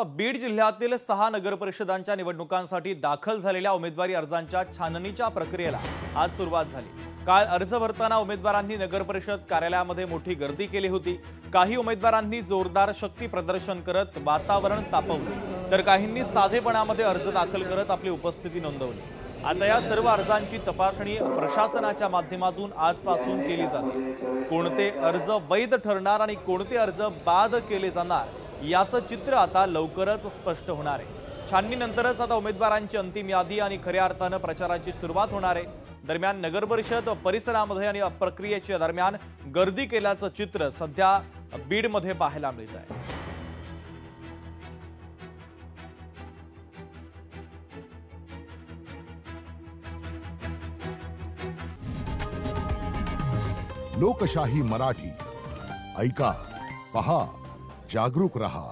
बीड जिल्ह्यातील 6 नगरपरिषदांच्या निवडणुकांसाठी दाखल झालेल्या उमेदवारी अर्जांच्या छाननीच्या प्रक्रियेला आज सुरुवात झाली। काल अर्ज भरताना उमेदवारांनी नगरपरिषद कार्यालयामध्ये मोठी गर्दी केली होती। काही उमेदवारांनी जोरदार शक्ती प्रदर्शन करत वातावरण तापवले, तर काहींनी साधेपणामध्ये अर्ज दाखल करत आपली उपस्थिती नोंदवली। आता या सर्व अर्जांची तपासणी प्रशासनाच्या माध्यमातून आजपासून केली जाते। कोणते अर्ज वैध ठरणार आणि कोणते अर्ज बाद केले जाणार याचं चित्र आता लवकरच स्पष्ट होणार आहे। छाननीनंतरच आता उमेदवारांची अंतिम यादी आणि खऱ्या अर्थाने प्रचाराची सुरुवात होणार आहे। दरम्यान नगरपरिषद परिसरामध्ये आणि प्रक्रियेच्या दरम्यान गर्दी केल्याचं चित्र सध्या बीडमध्ये पाहायला मिळत आहे। लोकशाही मराठी ऐका, पहा, जागरूक रहा।